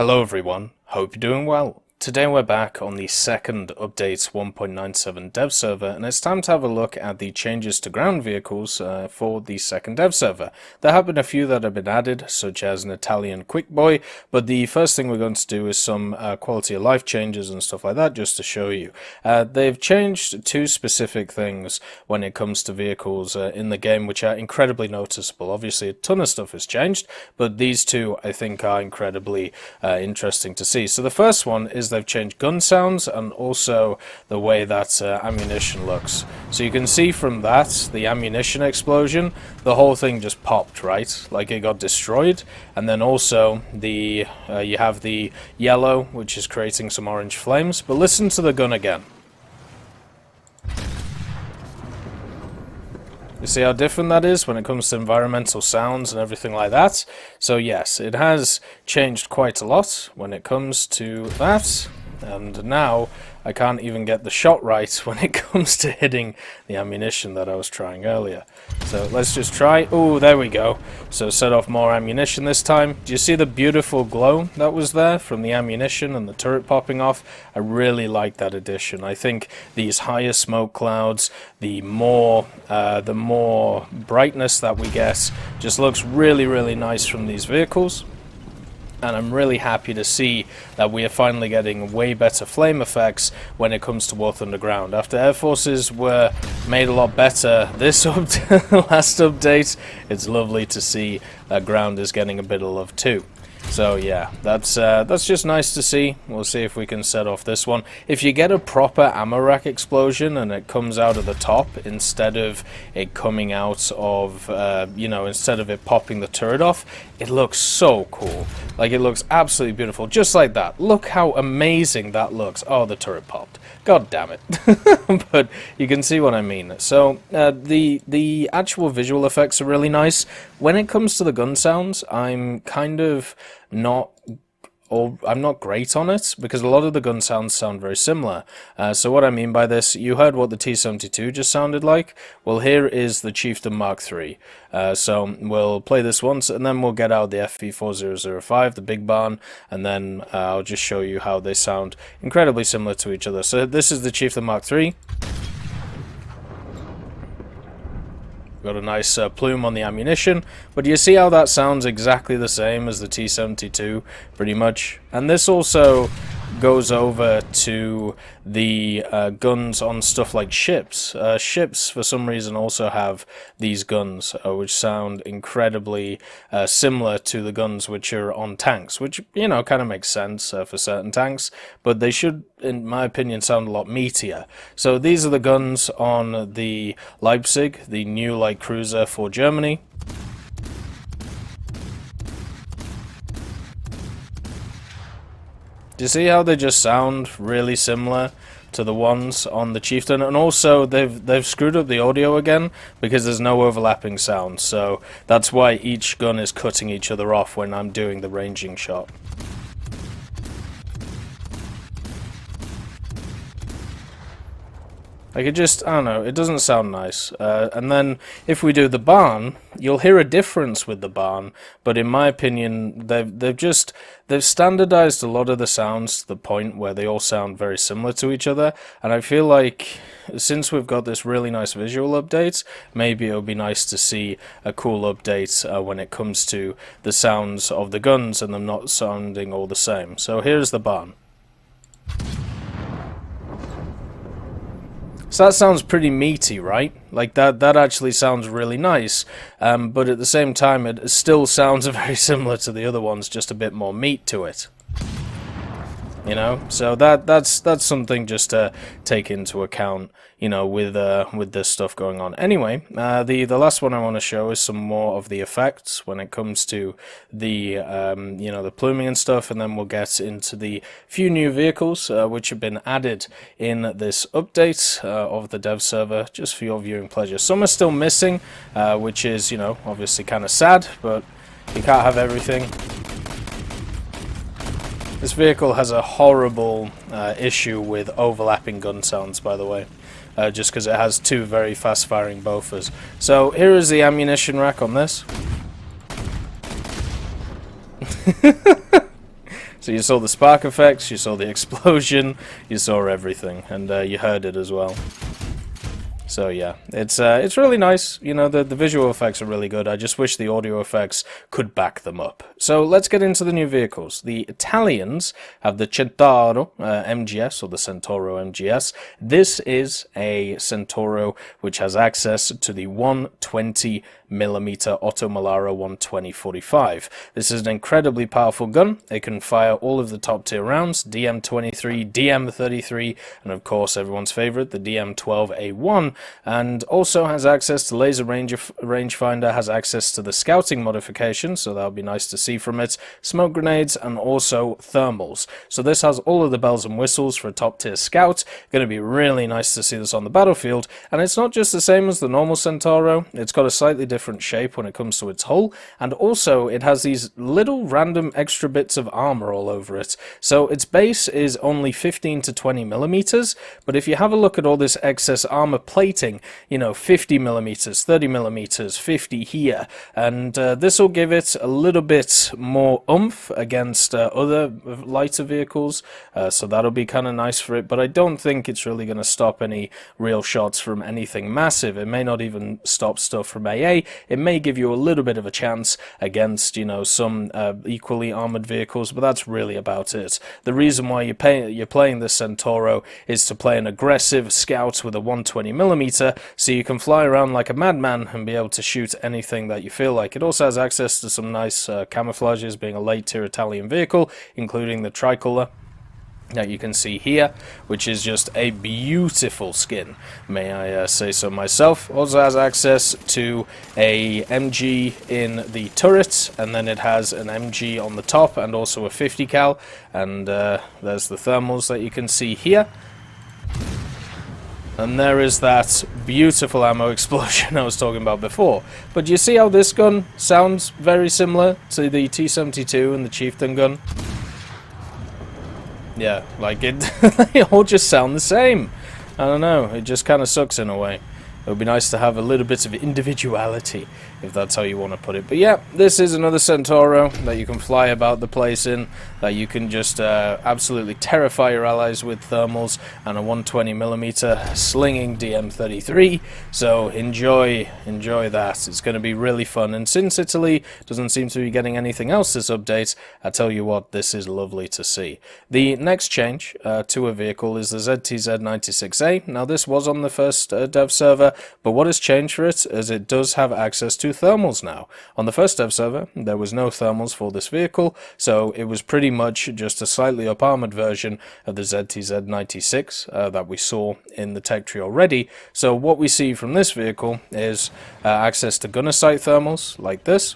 Hello everyone, hope you're doing well. Today we're back on the second update 1.97 dev server, and it's time to have a look at the changes to ground vehicles for the second dev server. There have been a few that have been added, such as an Italian quick boy, but the first thing we're going to do is some quality of life changes and stuff like that, just to show you. They've changed two specific things when it comes to vehicles in the game, which are incredibly noticeable. Obviously a ton of stuff has changed, but these two I think are incredibly interesting to see. So the first one is they've changed gun sounds and also the way that ammunition looks. So you can see from that, the ammunition explosion, the whole thing just popped, right? Like it got destroyed. And then also the you have the yellow, which is creating some orange flames. But listen to the gun again. You see how different that is when it comes to environmental sounds and everything like that? So yes, it has changed quite a lot when it comes to that. And now I can't even get the shot right when it comes to hitting the ammunition that I was trying earlier. So let's just try. Oh, there we go. So set off more ammunition this time. Do you see the beautiful glow that was there from the ammunition and the turret popping off? I really like that addition. I think these higher smoke clouds, the more brightness that we get, just looks really, really nice from these vehicles. And I'm really happy to see that we are finally getting way better flame effects when it comes to War Thunder Ground. After Air Forces were made a lot better this last update, it's lovely to see that Ground is getting a bit of love too. So yeah, that's just nice to see. We'll see if we can set off this one. If you get a proper ammo rack explosion and it comes out of the top instead of it coming out of, instead of it popping the turret off, it looks so cool. Like, it looks absolutely beautiful, just like that. Look how amazing that looks. Oh, the turret popped. God damn it. But you can see what I mean. So the actual visual effects are really nice. When it comes to the gun sounds, I'm kind of not great on it, because a lot of the gun sounds sound very similar. So what I mean by this, you heard what the T-72 just sounded like. Well, here is the Chieftain Mark III. So we'll play this once, and then we'll get out the FV4005, the big barn, and then I'll just show you how they sound incredibly similar to each other. So this is the Chieftain Mark III. Got a nice plume on the ammunition, but you see how that sounds exactly the same as the T-72, pretty much. And this also goes over to the guns on stuff like ships. Ships, for some reason, also have these guns, which sound incredibly similar to the guns which are on tanks, which, you know, kind of makes sense for certain tanks, but they should, in my opinion, sound a lot meatier. So these are the guns on the Leipzig, the new light cruiser for Germany. Do you see how they just sound really similar to the ones on the Chieftain? And also they've screwed up the audio again because there's no overlapping sound, so that's why each gun is cutting each other off when I'm doing the ranging shot. Like, it just, I don't know, it doesn't sound nice. And then if we do the barn, you'll hear a difference with the barn, but in my opinion, they've standardized a lot of the sounds to the point where they all sound very similar to each other. And I feel like since we've got this really nice visual update, maybe it would be nice to see a cool update when it comes to the sounds of the guns and them not sounding all the same. So here's the barn. So that sounds pretty meaty, right? Like, that actually sounds really nice, but at the same time it still sounds very similar to the other ones, just a bit more meat to it. You know, so that's something just to take into account, you know, with this stuff going on. Anyway, the last one I want to show is some more of the effects when it comes to the the pluming and stuff, and then we'll get into the few new vehicles which have been added in this update of the dev server, just for your viewing pleasure. Some are still missing, which is, you know, obviously kind of sad, but you can't have everything. This vehicle has a horrible issue with overlapping gun sounds, by the way, just because it has two very fast-firing Bofors. So here is the ammunition rack on this. So you saw the spark effects, you saw the explosion, you saw everything, and you heard it as well. So yeah, it's really nice. You know, the visual effects are really good. I just wish the audio effects could back them up. So let's get into the new vehicles. The Italians have the Centauro MGS, or the Centauro MGS. This is a Centauro which has access to the 120mm Otto Molara 120-45. This is an incredibly powerful gun. It can fire all of the top tier rounds, DM23, DM33, and of course everyone's favorite, the DM12A1, and also has access to laser rangefinder, has access to the scouting modification, so that'll be nice to see from it, smoke grenades, and also thermals. So this has all of the bells and whistles for a top tier scout. Going to be really nice to see this on the battlefield, and it's not just the same as the normal Centauro, it's got a slightly different shape when it comes to its hull, and also it has these little random extra bits of armor all over it. So its base is only 15 to 20 millimeters, but if you have a look at all this excess armor plating, you know, 50 millimeters, 30 millimeters, 50 here, and this will give it a little bit more oomph against other lighter vehicles, so that'll be kind of nice for it, but I don't think it's really going to stop any real shots from anything massive. It may not even stop stuff from AA. It may give you a little bit of a chance against, you know, some equally armored vehicles, but that's really about it. The reason why you're playing this Centauro is to play an aggressive scout with a 120mm, so you can fly around like a madman and be able to shoot anything that you feel like. It also has access to some nice camouflages, being a late tier Italian vehicle, including the tricolor that you can see here, which is just a beautiful skin, may I say so myself. Also has access to a MG in the turret, and then it has an MG on the top and also a 50 cal, and there's the thermals that you can see here. And there is that beautiful ammo explosion I was talking about before. But you see how this gun sounds very similar to the T-72 and the Chieftain gun? Yeah, like it, they all just sound the same. I don't know, it just kind of sucks in a way. It would be nice to have a little bit of individuality, if that's how you want to put it. But yeah, this is another Centauro that you can fly about the place in, that you can just absolutely terrify your allies with thermals, and a 120mm slinging DM33. So enjoy that. It's going to be really fun. And since Italy doesn't seem to be getting anything else this update, I tell you what, this is lovely to see. The next change to a vehicle is the ZTZ96A. Now this was on the first dev server, but what has changed for it is it does have access to thermals now. On the first dev server, there was no thermals for this vehicle, so it was pretty much just a slightly up armored version of the ZTZ96 that we saw in the tech tree already. So what we see from this vehicle is access to gunner sight thermals like this.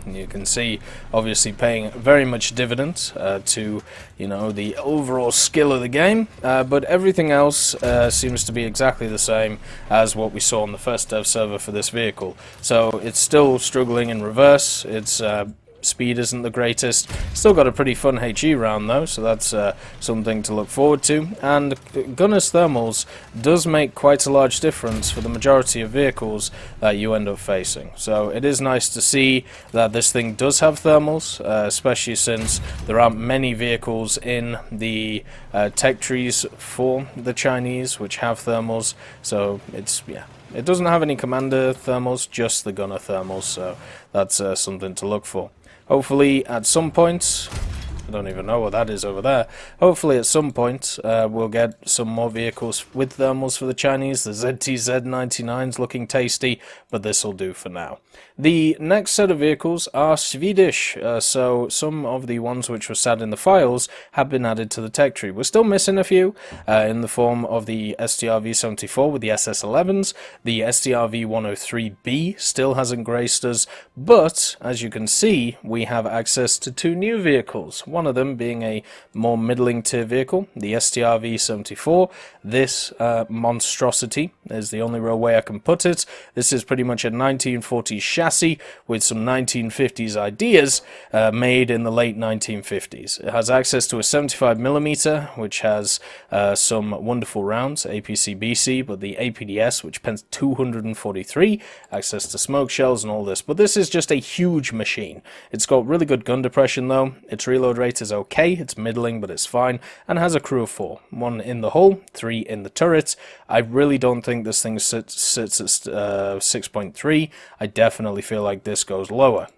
And you can see, obviously, paying very much dividends to, you know, the overall skill of the game, but everything else seems to be exactly the same as what we saw on the first dev server for this vehicle. So it's still struggling in reverse. It's speed isn't the greatest. Still got a pretty fun HE round though, so that's something to look forward to. And gunner's thermals does make quite a large difference for the majority of vehicles that you end up facing. So it is nice to see that this thing does have thermals, especially since there aren't many vehicles in the tech trees for the Chinese which have thermals. So it's, yeah, it doesn't have any commander thermals, just the gunner thermals, so that's something to look for. Hopefully at some point, I don't even know what that is over there, hopefully at some point we'll get some more vehicles with thermals for the Chinese. The ZTZ99's looking tasty, but this will do for now. The next set of vehicles are Swedish, so some of the ones which were sat in the files have been added to the tech tree. We're still missing a few in the form of the STR-V74 with the SS11s. The STR-V103B still hasn't graced us, but as you can see, we have access to two new vehicles, one of them being a more middling tier vehicle, the STR-V74. This monstrosity is the only real way I can put it. This is pretty much a 1940s chassis with some 1950s ideas made in the late 1950s. It has access to a 75mm, which has some wonderful rounds, APC-BC, but the APDS, which pens 243, access to smoke shells and all this. But this is just a huge machine. It's got really good gun depression though. Its reload rate rate is okay, it's middling, but it's fine, and has a crew of 4. 1 in the hull, 3 in the turret. I really don't think this thing sits at 6.3. I definitely feel like this goes lower.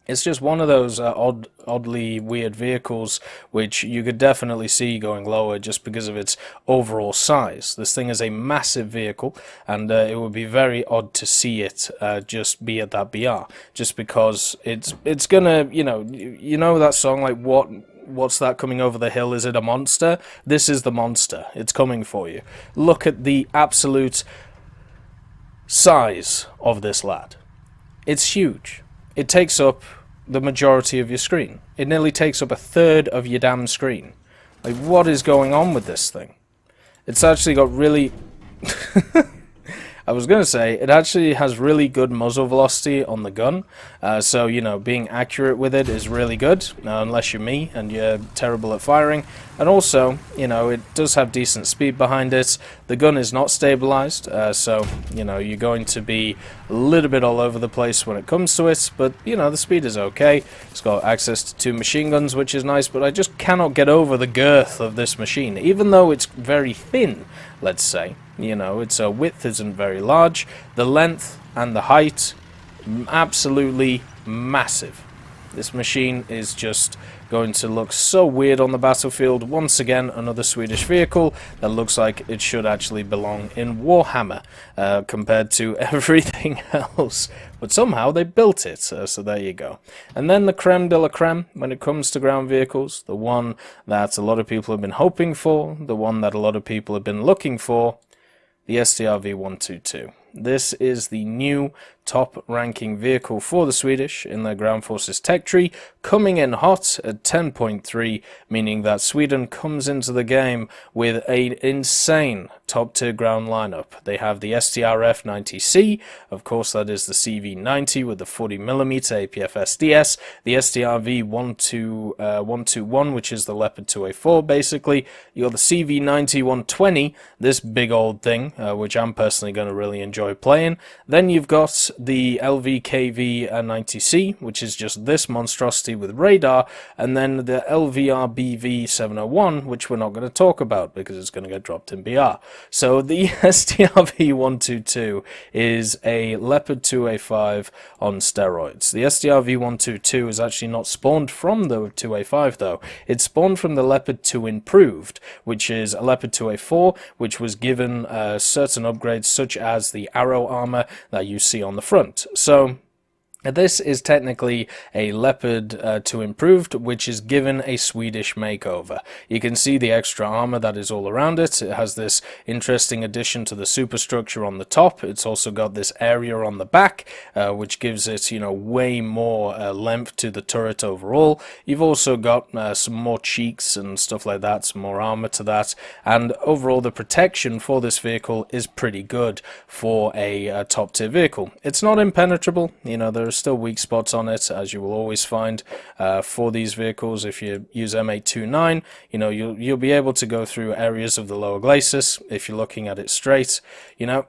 It's just one of those oddly weird vehicles which you could definitely see going lower just because of its overall size. This thing is a massive vehicle, and it would be very odd to see it just be at that BR, just because it's gonna, you know that song, like, what's that coming over the hill? Is it a monster? This is the monster. It's coming for you. Look at the absolute size of this lad. It's huge. It takes up the majority of your screen. It nearly takes up a third of your damn screen. Like, what is going on with this thing? It's actually got really... I was going to say, it actually has really good muzzle velocity on the gun, so, you know, being accurate with it is really good, unless you're me and you're terrible at firing. And also, you know, it does have decent speed behind it. The gun is not stabilized, so, you know, you're going to be a little bit all over the place when it comes to it, but, you know, the speed is okay. It's got access to 2 machine guns, which is nice, but I just cannot get over the girth of this machine, even though it's very thin, let's say. You know, its width isn't very large. The length and the height, absolutely massive. This machine is just going to look so weird on the battlefield. Once again, another Swedish vehicle that looks like it should actually belong in Warhammer compared to everything else. But somehow they built it, so there you go. And then the creme de la creme when it comes to ground vehicles, the one that a lot of people have been hoping for, the one that a lot of people have been looking for, the SDRV-122. This is the new top-ranking vehicle for the Swedish in their ground forces tech tree, coming in hot at 10.3, meaning that Sweden comes into the game with an insane top-tier ground lineup. They have the STRF-90C, of course that is the CV-90 with the 40mm APFSDS, the STRV-121, which is the Leopard 2A4 basically. You got the CV-90-120, this big old thing, which I'm personally going to really enjoy playing. Then you've got the LVKV-90C, which is just this monstrosity with radar, and then the LVRBV-701, which we're not going to talk about because it's going to get dropped in BR. So the STRV-122 is a Leopard 2A5 on steroids. The STRV-122 is actually not spawned from the 2A5 though. It's spawned from the Leopard 2 Improved, which is a Leopard 2A4, which was given certain upgrades such as the arrow armor that you see on the front. So this is technically a Leopard 2 Improved, which is given a Swedish makeover. You can see the extra armor that is all around it. It has this interesting addition to the superstructure on the top. It's also got this area on the back, which gives it, you know, way more length to the turret overall. You've also got some more cheeks and stuff like that, some more armor to that, and overall the protection for this vehicle is pretty good for a top tier vehicle. It's not impenetrable, you know, there's still weak spots on it, as you will always find for these vehicles. If you use M829, you know, you'll be able to go through areas of the lower glacis if you're looking at it straight, you know.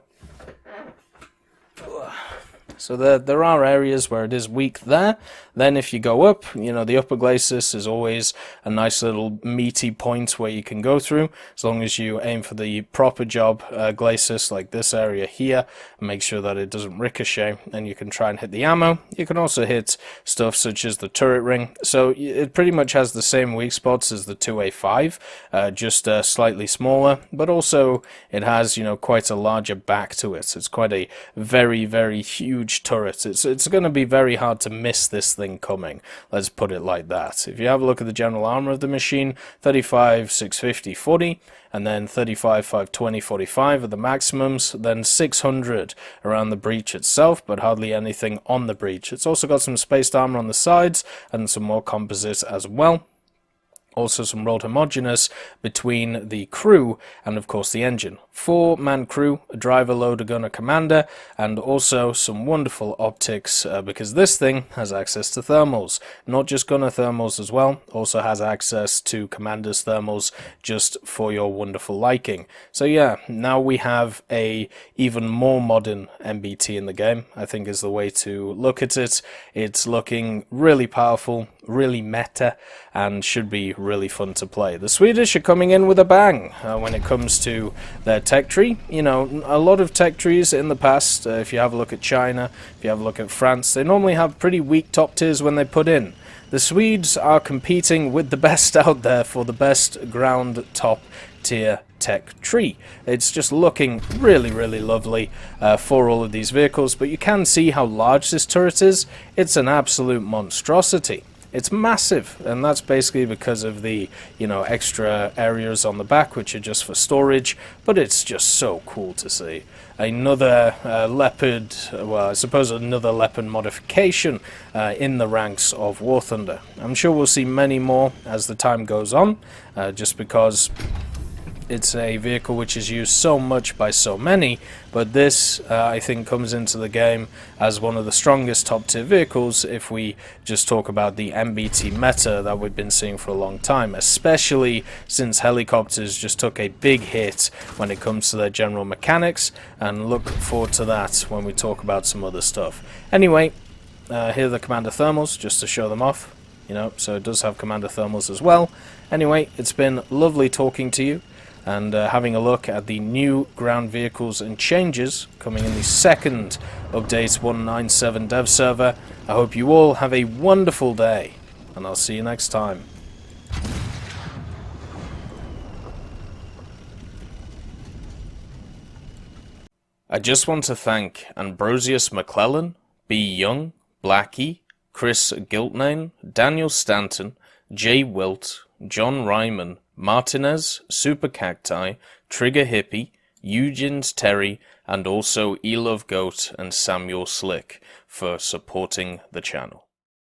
So there are areas where it is weak there. Then if you go up, you know, the upper glacis is always a nice little meaty point where you can go through, as long as you aim for the proper job glacis, like this area here, and make sure that it doesn't ricochet, and you can try and hit the ammo. You can also hit stuff such as the turret ring. So it pretty much has the same weak spots as the 2A5, just slightly smaller, but also it has, you know, quite a larger back to it. It's quite a very, very huge turret. It's going to be very hard to miss this thing coming, let's put it like that. If you have a look at the general armor of the machine, 35, 650, 40, and then 35, 520, 45 are the maximums, then 600 around the breech itself, but hardly anything on the breech. It's also got some spaced armor on the sides and some more composite as well. Also some rolled homogeneous between the crew and of course the engine. 4-man crew, a driver, loader, gunner, commander, and also some wonderful optics because this thing has access to thermals. Not just gunner thermals as well, also has access to commander's thermals just for your wonderful liking. So yeah, now we have a even more modern MBT in the game, I think is the way to look at it. It's looking really powerful, really meta, and should be really fun to play. The Swedish are coming in with a bang when it comes to their tech tree. You know, a lot of tech trees in the past, if you have a look at China, if you have a look at France, they normally have pretty weak top tiers when they put in. The Swedes are competing with the best out there for the best ground top tier tech tree. It's just looking really, really lovely for all of these vehicles, but you can see how large this turret is. It's an absolute monstrosity. It's massive, and that's basically because of the, you know, extra areas on the back which are just for storage, but it's just so cool to see. Another Leopard, well, I suppose another Leopard modification in the ranks of War Thunder. I'm sure we'll see many more as the time goes on, just because it's a vehicle which is used so much by so many, but this I think comes into the game as one of the strongest top tier vehicles if we just talk about the MBT meta that we've been seeing for a long time, especially since helicopters just took a big hit when it comes to their general mechanics, and look forward to that when we talk about some other stuff. Anyway, here are the commander thermals just to show them off, you know, so it does have commander thermals as well. Anyway, it's been lovely talking to you and having a look at the new ground vehicles and changes coming in the second update 1.97 dev server. I hope you all have a wonderful day, and I'll see you next time. I just want to thank Ambrosius McClellan, B. Young, Blackie, Chris Giltnane, Daniel Stanton, Jay Wilt, John Ryman, Martinez, Super Cacti, Trigger Hippie, Eugens Terry, and also Elove Goat and Samuel Slick for supporting the channel.